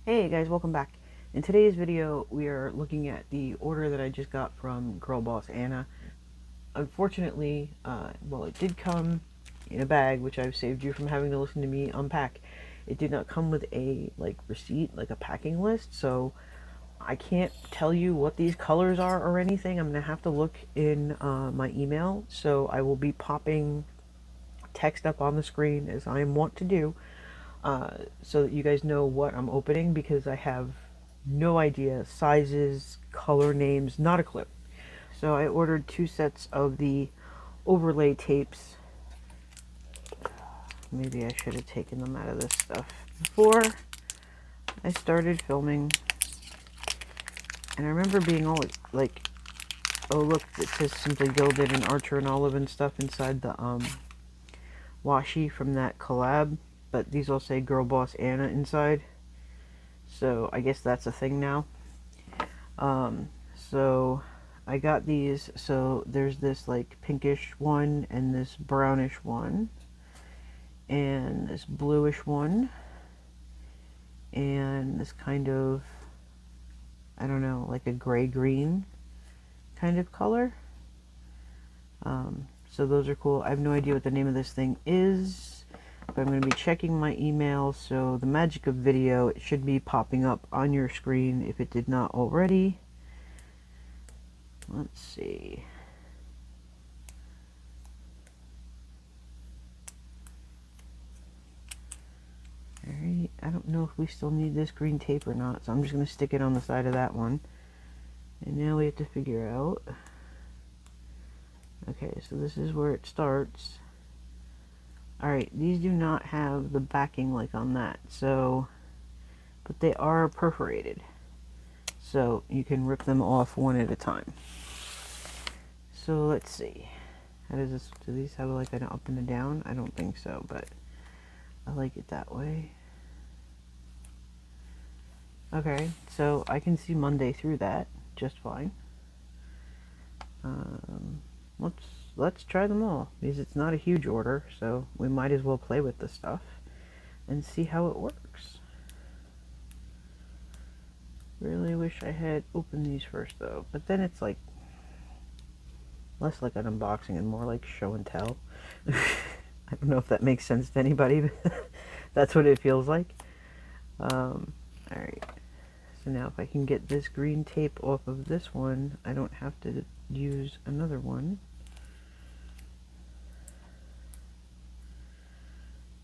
Hey guys, welcome back. In today's video, we are looking at the order that I just got from Girl Boss Anna. Unfortunately, well, it did come in a bag, which I've saved you from having to listen to me unpack. It did not come with a receipt, like a packing list, so I can't tell you what these colors are or anything. I'm gonna have to look in my email, so I will be popping text up on the screen as I am wont to do. So that you guys know what I'm opening, because I have no idea sizes, color names, not a clue. So I ordered 2 sets of the overlay tapes. Maybe I should have taken them out of this stuff before I started filming. And I remember being all like, oh look, it says Simply Gilded and Archer and Olive and stuff inside the washi from that collab. But these all say Girl Boss Anna inside. So I guess that's a thing now. So I got these. So there's this like pinkish one and this brownish one and this bluish one and this kind of, I don't know, like a gray green kind of color. So those are cool. I have no idea what the name of this thing is, but I'm going to be checking my email. So the magic of video, it should be popping up on your screen if it did not already. Let's see. Alright, I don't know if we still need this green tape or not, so I'm just going to stick it on the side of that one. And now we have to figure out. Okay, so this is where it starts. Alright, these do not have the backing like on that, so, but they are perforated. So you can rip them off one at a time. So let's see. How does this, do these have like an up and a down? I don't think so, but I like it that way. Okay, so I can see Monday through that just fine. Let's try them all, because it's not a huge order, so we might as well play with the stuff and see how it works. Really wish I had opened these first though, but then it's like less like an unboxing and more like show and tell. I don't know if that makes sense to anybody, but that's what it feels like. Alright, so now if I can get this green tape off of this one, I don't have to use another one.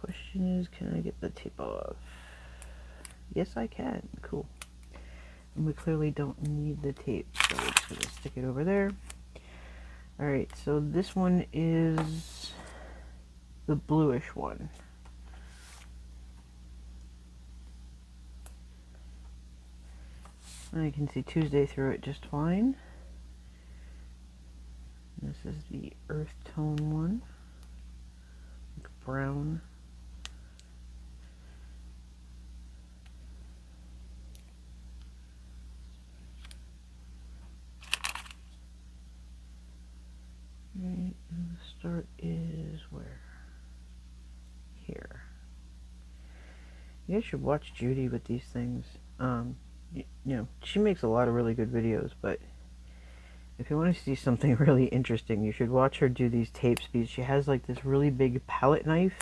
Question is, can I get the tape off? Yes, I can. Cool. And we clearly don't need the tape, so we're just going to stick it over there. Alright, so this one is the bluish one. I can see Tuesday through it just fine. This is the earth tone one, like brown. Right, and the start is where? Here. You guys should watch Judy with these things. You know, she makes a lot of really good videos, but if you want to see something really interesting, you should watch her do these tapes, because she has like this really big palette knife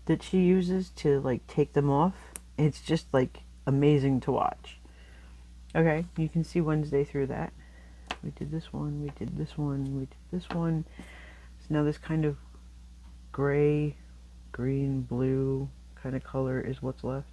that she uses to like take them off. It's just like amazing to watch. Okay, you can see Wednesday through that. We did this one, we did this one, we did this one. So now this kind of gray, green, blue kind of color is what's left.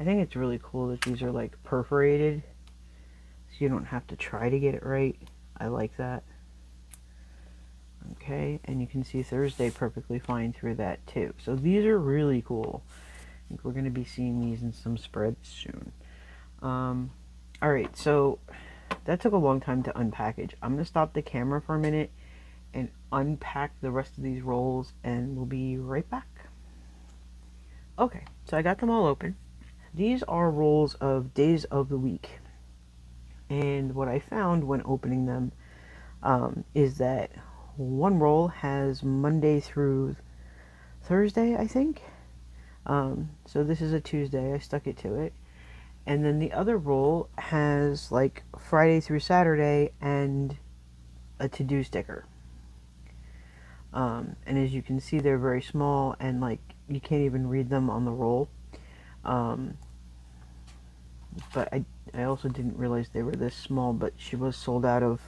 I think it's really cool that these are like perforated, so you don't have to try to get it right. I like that. Okay, and you can see Thursday perfectly fine through that too. So these are really cool. I think we're going to be seeing these in some spreads soon. Alright, so that took a long time to unpackage. I'm going to stop the camera for a minute and unpack the rest of these rolls, and we'll be right back. Okay, so I got them all open. These are rolls of days of the week. And what I found when opening them is that one roll has Monday through Thursday, I think. So this is a Tuesday. I stuck it to it. And then the other roll has like Friday through Saturday and a to-do sticker. And as you can see, they're very small and like you can't even read them on the roll. But I also didn't realize they were this small, but she was sold out of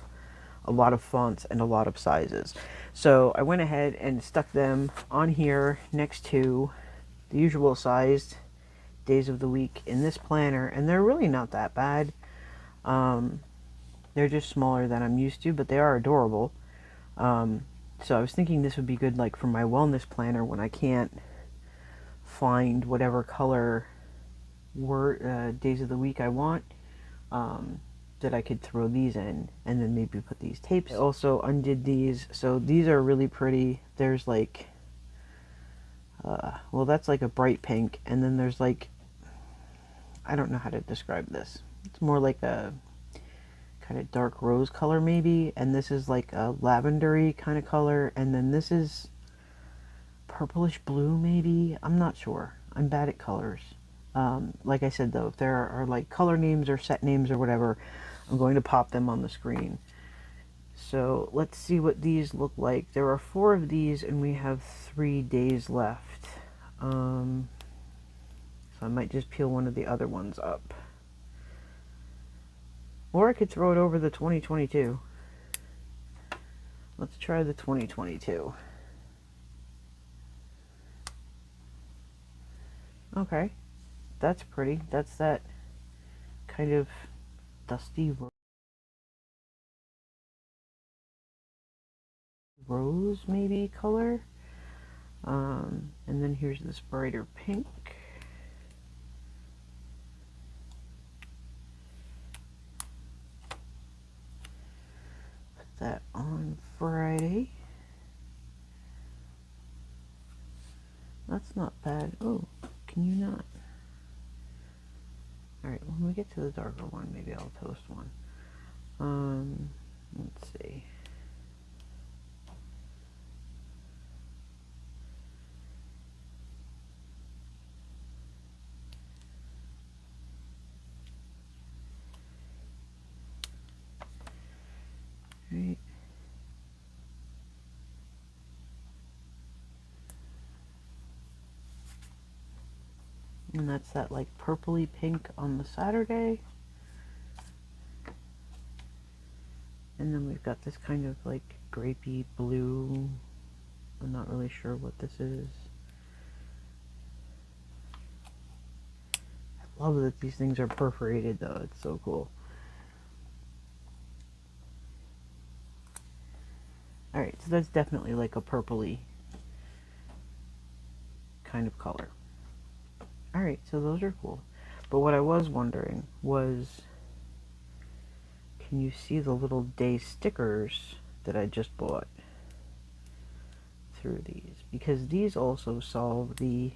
a lot of fonts and a lot of sizes. So I went ahead and stuck them on here next to the usual sized days of the week in this planner, and they're really not that bad. They're just smaller than I'm used to, but they are adorable. So I was thinking this would be good like for my wellness planner when I can't find whatever color days of the week I want, that I could throw these in and then maybe put these tapes. I also undid these, so these are really pretty. There's like well, that's like a bright pink, and then there's like, I don't know how to describe this. It's more like a kind of dark rose color maybe, and this is like a lavendery kind of color, and then this is purplish blue maybe. I'm not sure. I'm bad at colors. Like I said though, if there are like color names or set names or whatever, I'm going to pop them on the screen. So let's see what these look like. There are 4 of these and we have 3 days left. So I might just peel one of the other ones up. Or I could throw it over the 2022. Let's try the 2022. Okay, that's pretty. That's that kind of dusty rose maybe color. And then here's this brighter pink. Put that on Friday. That's not bad. Oh, can you not? Alright, when we get to the darker one, maybe I'll toast one. Let's see. Right. And that's that like purpley pink on the Saturday. And then we've got this kind of like grapey blue. I'm not really sure what this is. I love that these things are perforated though. It's so cool. Alright, so that's definitely like a purpley kind of color. Alright, so those are cool. But what I was wondering was, can you see the little day stickers that I just bought through these? Because these also solve the,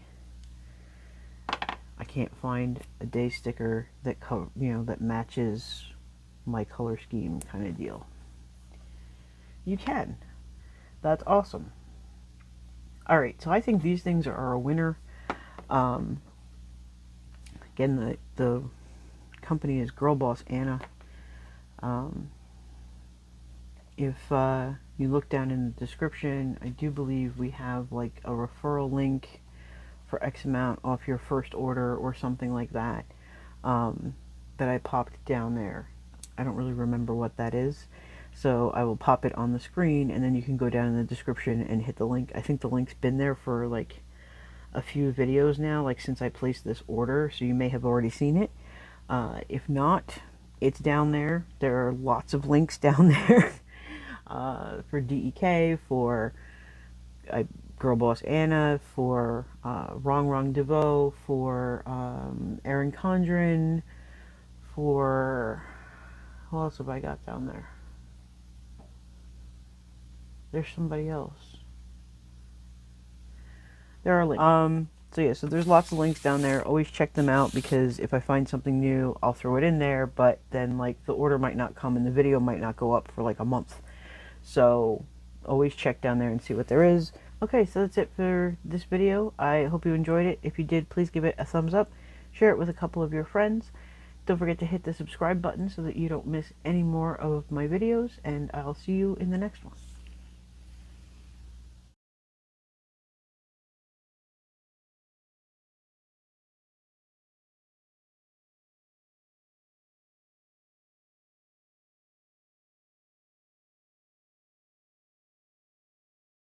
I can't find a day sticker that that matches my color scheme kind of deal. You can. That's awesome. Alright, so I think these things are a winner. Again, the company is Girl Boss Anna. If you look down in the description, I do believe we have like a referral link for X amount off your first order or something like that, that I popped down there. I don't really remember what that is, so I will pop it on the screen and then you can go down in the description and hit the link. I think the link's been there for like a few videos now, like since I placed this order, so you may have already seen it. If not, it's down there. There are lots of links down there for DEK, for Girl Boss Anna, for Rongrong DeVoe, for Erin Condren, for Who else have I got down there? There's somebody else. There are links. So yeah, so there's lots of links down there. Always check them out, because if I find something new, I'll throw it in there, but then like the order might not come and the video might not go up for like a month. So always check down there and see what there is. Okay, so that's it for this video. I hope you enjoyed it. If you did, please give it a thumbs up. Share it with a couple of your friends. Don't forget to hit the subscribe button so that you don't miss any more of my videos, and I'll see you in the next one.